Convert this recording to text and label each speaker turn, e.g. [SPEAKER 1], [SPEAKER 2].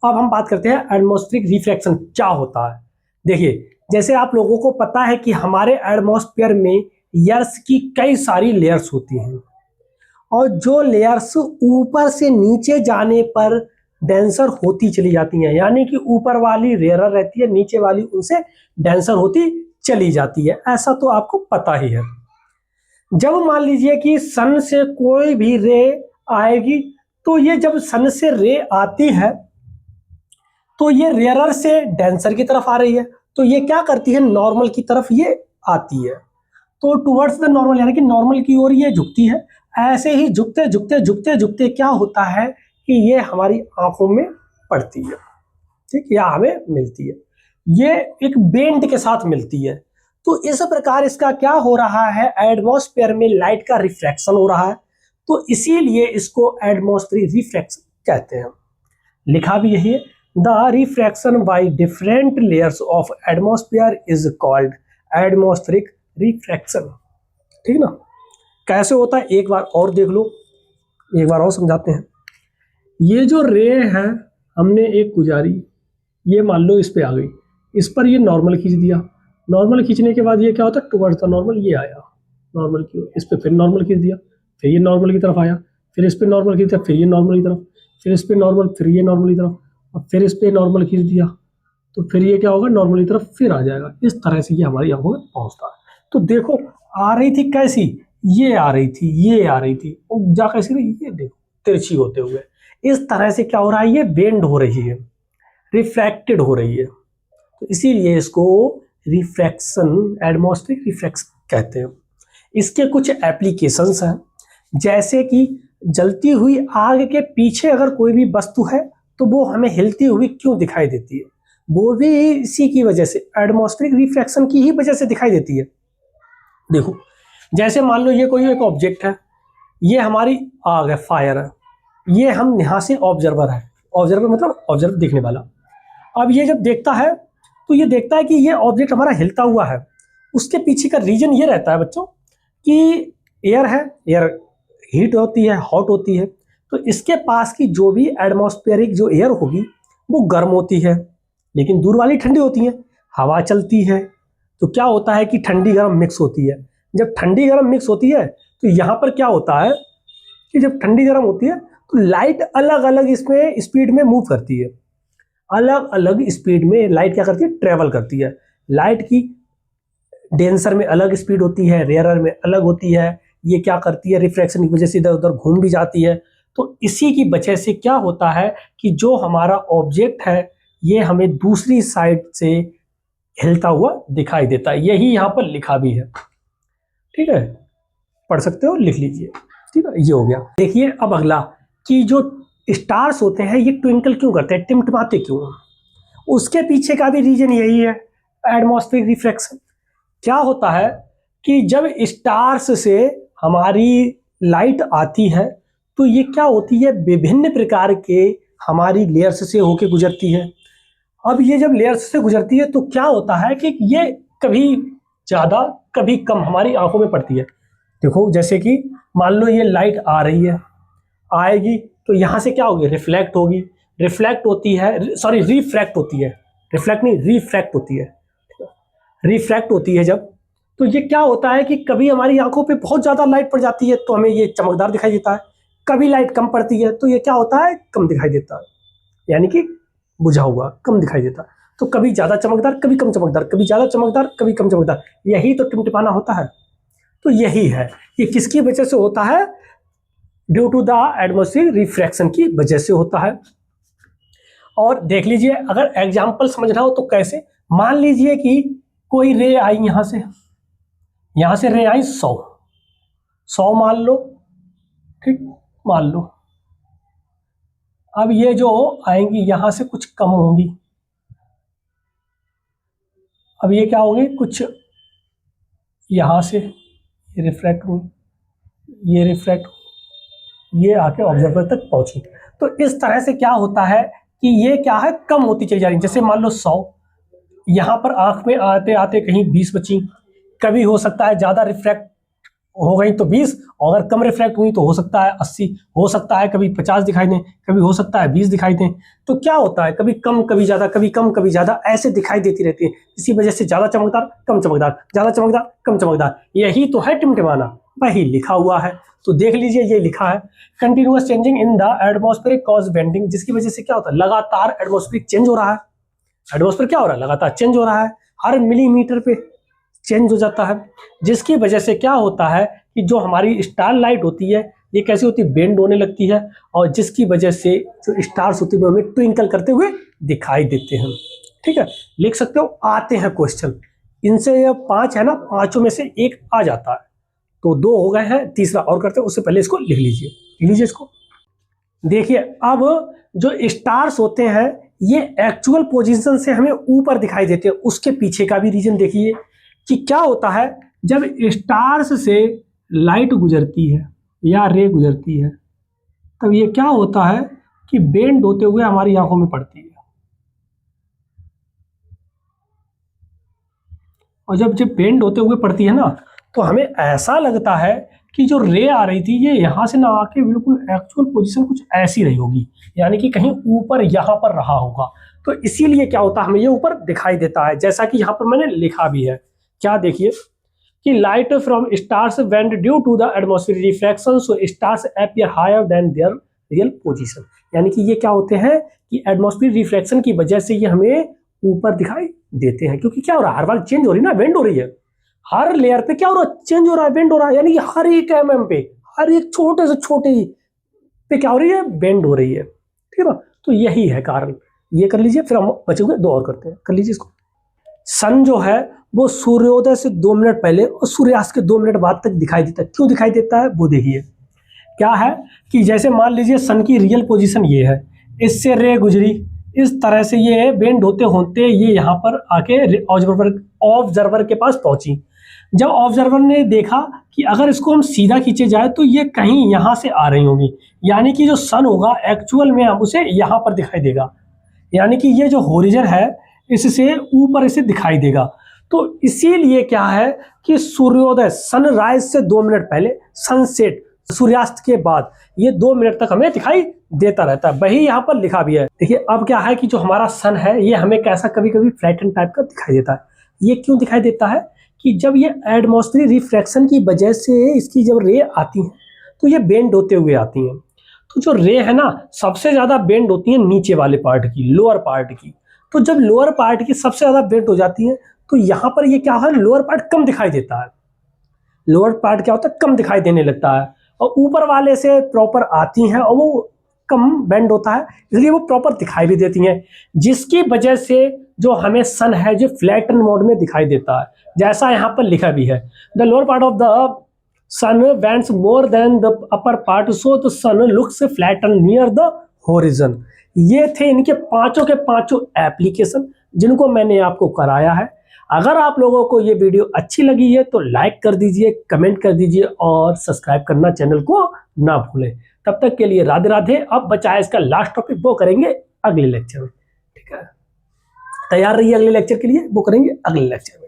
[SPEAKER 1] अब हम बात करते हैं एटमॉस्फेरिक रिफ्रैक्शन क्या होता है। देखिए, जैसे आप लोगों को पता है कि हमारे एटमॉस्फेयर में एयर्स की कई सारी लेयर्स होती हैं और जो लेयर्स ऊपर से नीचे जाने पर डेंसर होती चली जाती हैं, यानी कि ऊपर वाली रेयरर रहती है, नीचे वाली उनसे डेंसर होती चली जाती है। ऐसा तो आपको पता ही है। जब मान लीजिए कि सन से कोई भी रे आएगी, तो ये जब सन से रे आती है तो ये रेयरर से डेंसर की तरफ आ रही है, तो ये क्या करती है, नॉर्मल की तरफ ये आती है, तो टुवर्ड्स द नॉर्मल, यानी कि नॉर्मल की ओर ये झुकती है। ऐसे ही झुकते झुकते झुकते झुकते क्या होता है कि ये हमारी आंखों में पड़ती है, ठीक, या हमें मिलती है, ये एक बेंड के साथ मिलती है। तो इस प्रकार इसका क्या हो रहा है, एटमॉस्फेयर में लाइट का रिफ्रैक्शन हो रहा है, तो इसीलिए इसको एटमॉस्फेरिक रिफ्रैक्शन कहते हैं। लिखा भी यही है, the refraction by different layers of atmosphere is called atmospheric refraction. ठीक ना। कैसे होता है एक बार और देख लो, एक बार और समझाते हैं। ये जो रे है हमने एक गुजारी, ये मान लो इस पे आ गई, इस पर ये नॉर्मल खींच दिया, नॉर्मल खींचने के बाद ये क्या होता है, टुवर्ड्स द नॉर्मल ये आया नॉर्मल की ओर, इस पे फिर नॉर्मल खींच दिया, फिर ये नॉर्मल की तरफ आया, फिर इस पे नॉर्मल खींच दिया, फिर ये नॉर्मल की तरफ, फिर इस पे नॉर्मल, फिर ये नॉर्मल की तरफ, और फिर इस पे नॉर्मल खींच दिया, तो फिर ये क्या होगा, नॉर्मल की तरफ फिर आ जाएगा। इस तरह से ये हमारी आंखों में पहुंचता है। तो देखो आ रही थी कैसी, ये आ रही थी, ये आ रही थी, और जा कैसी रही, ये देखो तिरछी होते हुए। इस तरह से क्या हो रहा है, ये बेंड हो रही है, रिफ्रैक्टेड हो रही है, तो इसीलिए इसको रिफ्रैक्शन, एटमॉस्फेरिक रिफ्रैक्शन कहते हैं। इसके कुछ एप्लीकेशंस हैं, जैसे कि जलती हुई आग के पीछे अगर कोई भी वस्तु है तो वो हमें हिलती हुई क्यों दिखाई देती है, वो भी इसी की वजह से, एटमॉस्फेरिक रिफ्रैक्शन की ही वजह से दिखाई देती है। देखो, जैसे मान लो ये कोई एक ऑब्जेक्ट है, ये हमारी आग है, फायर है, ये हम यहाँ से ऑब्जर्वर है, ऑब्जर्वर मतलब ऑब्जर्व देखने वाला। अब ये जब देखता है तो ये देखता है कि ये ऑब्जेक्ट हमारा हिलता हुआ है। उसके पीछे का रीजन ये रहता है बच्चों कि एयर है, एयर हीट होती है, हॉट होती है, तो इसके पास की जो भी एटमॉस्फेरिक जो एयर होगी वो गर्म होती है, लेकिन दूर वाली ठंडी होती है। हवा चलती है तो क्या होता है कि ठंडी गर्म मिक्स होती है। जब ठंडी गर्म मिक्स होती है तो यहाँ पर क्या होता है कि जब ठंडी गर्म होती है तो लाइट अलग अलग इसमें स्पीड में मूव करती है, अलग अलग स्पीड में लाइट क्या करती है, ट्रेवल करती है। लाइट की डेंसर में अलग स्पीड होती है, रेयरर में अलग होती है। ये क्या करती है, रिफ्रैक्शन की वजह से इधर उधर घूम भी जाती है। तो इसी की वजह से क्या होता है कि जो हमारा ऑब्जेक्ट है ये हमें दूसरी साइड से हिलता हुआ दिखाई देता है। यही यहाँ पर लिखा भी है, ठीक है, पढ़ सकते हो, लिख लीजिए। ठीक है, ये हो गया। देखिए अब अगला कि जो स्टार्स होते हैं ये ट्विंकल क्यों करते हैं, टिमटिमाते क्यों, उसके पीछे का भी रीजन यही है, एटमॉस्फेरिक रिफ्रैक्शन। क्या होता है कि जब स्टार्स से हमारी लाइट आती है तो ये क्या होती है, विभिन्न प्रकार के हमारी लेयर्स से होके गुजरती है। अब ये जब लेयर्स से गुजरती है तो क्या होता है कि ये कभी ज़्यादा कभी कम हमारी आंखों में पड़ती है। देखो जैसे कि मान लो ये लाइट आ रही है, आएगी तो यहाँ से क्या होगी, रिफ्लेक्ट होगी, रिफ्लेक्ट होती है, सॉरी रिफ्रैक्ट होती है, रिफ्लेक्ट नहीं रिफ्रैक्ट होती है, रिफ्रैक्ट होती है जब, तो ये क्या होता है कि कभी हमारी आंखों पे बहुत ज़्यादा लाइट पड़ जाती है तो हमें ये चमकदार दिखाई देता है, कभी लाइट कम पड़ती है तो ये क्या होता है, कम दिखाई देता है, यानी कि बुझा हुआ, कम दिखाई देता है। तो कभी ज़्यादा चमकदार, कभी कम चमकदार, कभी ज़्यादा चमकदार, कभी कम चमकदार, यही तो टिमटिमाना होता है। तो यही है, ये किसकी वजह से होता है, due to the atmospheric refraction की वजह से होता है। और देख लीजिए, अगर एग्जाम्पल समझना हो तो कैसे, मान लीजिए कि कोई रे आई यहाँ से रे आई 100 मान लो, ठीक, मान लो। अब ये जो आएंगी यहाँ से कुछ कम होंगी, अब ये क्या होंगे, कुछ यहाँ से ये रिफ्रैक्ट हुई, ये रिफ्रैक्ट, ये आके ऑब्जर्वर तक पहुंची। तो इस तरह से क्या होता है कि ये क्या है, कम होती चली जा रही है। जैसे मान लो 100, यहाँ पर आंख में आते आते कहीं 20 बची, कभी हो सकता है ज़्यादा रिफ्रैक्ट हो गई तो 20, और अगर कम रिफ्लेक्ट हुई तो हो सकता है 80, हो सकता है कभी 50 दिखाई दें, कभी हो सकता है 20 दिखाई दें। तो क्या होता है, कभी कम कभी ज़्यादा, कभी कम कभी ज़्यादा ऐसे दिखाई देती रहती है। इसी वजह से ज़्यादा चमकदार कम चमकदार, ज़्यादा चमकदार कम चमकदार, यही तो है टिमटिमाना, वही लिखा हुआ है। तो देख लीजिए ये लिखा है continuous changing in the atmospheric cause bending, जिसकी वजह से क्या होता है, लगातार एटमॉस्फेरिक चेंज हो रहा है। एटमॉस्फेयर क्या हो रहा है, लगातार चेंज हो रहा है, हर मिलीमीटर पे चेंज हो जाता है, जिसकी वजह से क्या होता है कि जो हमारी स्टार लाइट होती है ये कैसी होती है, बेंड होने लगती है, और जिसकी वजह से जो स्टार्स होती है वो हमें ट्विंकल करते हुए दिखाई देते हैं। ठीक है, लिख सकते हो। आते हैं क्वेश्चन, इनसे ये 5 है ना, 5 में से एक आ जाता है, तो 2 हो गए हैं, तीसरा और करते हैं, उससे पहले इसको लिख लीजिए इसको। देखिए अब जो स्टार्स होते हैं ये एक्चुअल पोजीशन से हमें ऊपर दिखाई देते हैं, उसके पीछे का भी रीजन देखिए कि क्या होता है, जब स्टार्स से लाइट गुजरती है या रे गुजरती है तब ये क्या होता है कि बेंड होते हुए हमारी आंखों में पड़ती है, और जब बेंड होते हुए पड़ती है ना तो हमें ऐसा लगता है कि जो रे आ रही थी ये यहाँ से ना आके बिल्कुल एक्चुअल पोजीशन कुछ ऐसी रही होगी, यानी कि कहीं ऊपर यहाँ पर रहा होगा। तो इसीलिए क्या होता है, हमें ये ऊपर दिखाई देता है, जैसा कि यहाँ पर मैंने लिखा भी है। क्या देखिए कि light from stars went due to the atmospheric reflection so stars appear higher than their real position, यानी कि ये क्या होते हैं कि एटमॉस्फेरिक रिफ्लेक्शन की वजह से ये हमें ऊपर दिखाई देते हैं, क्योंकि क्या हो रहा है, हर बार चेंज हो रही है ना, बेंड हो रही है, हर लेयर पे क्या हो रहा है, चेंज हो रहा है, बेंड हो रहा है, यानी कि हर एक mm पे, हर एक छोटे से छोटे पे क्या हो रही है, बेंड हो रही है। ठीक है ना, तो यही है कारण। ये कर लीजिए, फिर हम बचे हुए 2 और करते हैं, कर लीजिए इसको। सन जो है वो सूर्योदय से 2 मिनट पहले और सूर्यास्त के 2 मिनट बाद तक दिखाई देता है। क्यों दिखाई देता है वो देखिए, क्या है कि जैसे मान लीजिए सन की रियल पोजीशन ये है, इससे रे गुजरी, इस तरह से ये बेंड होते होते ये यहाँ पर आके ऑब्जर्वर के पास पहुंची। जब ऑब्जर्वर ने देखा कि अगर इसको हम सीधा खींचे जाए तो ये कहीं यहाँ से आ रही होगी, यानी कि जो सन होगा एक्चुअल में हम उसे यहाँ पर दिखाई देगा, यानी कि ये जो होरिजन है इससे ऊपर इसे दिखाई देगा। तो इसीलिए क्या है कि सूर्योदय सनराइज से 2 मिनट पहले, सनसेट सूर्यास्त के बाद, ये 2 मिनट तक हमें दिखाई देता रहता है। वही यहाँ पर लिखा भी है। देखिए अब क्या है कि जो हमारा सन है ये हमें कैसा कभी कभी फ्लैटन टाइप का दिखाई देता है। ये क्यों दिखाई देता है कि जब ये एटमॉस्फेरिक रिफ्रैक्शन की वजह से इसकी जब रे आती हैं तो ये बेंड होते हुए आती हैं। तो जो रे है ना सबसे ज़्यादा बेंड होती है नीचे वाले पार्ट की, लोअर पार्ट की। तो जब लोअर पार्ट की सबसे ज़्यादा बेंड हो जाती है तो यहाँ पर ये क्या है, लोअर पार्ट कम दिखाई देता है, लोअर पार्ट क्या होता है, कम दिखाई देने लगता है, और ऊपर वाले से प्रॉपर आती हैं और वो कम बेंड होता है, इसलिए वो प्रॉपर दिखाई भी देती हैं, जिसकी वजह से जो हमें सन है जो फ्लैटन मोड में दिखाई देता है, जैसा यहाँ पर लिखा भी है। The lower part of the sun bends more than the upper part so the sun looks flatten near the horizon. ये थे इनके पांचों के पांचों एप्लीकेशन जिनको मैंने आपको कराया है। अगर आप लोगों को ये वीडियो अच्छी लगी है तो लाइक कर दीजिए, कमेंट कर दीजिए और सब्सक्राइब करना चैनल को ना भूलें। तब तक के लिए राधे राधे। अब बचा है इसका लास्ट टॉपिक, वो करेंगे अगले लेक्चर में। ठीक है, तैयार रहिए अगले लेक्चर के लिए, वो करेंगे अगले लेक्चर में।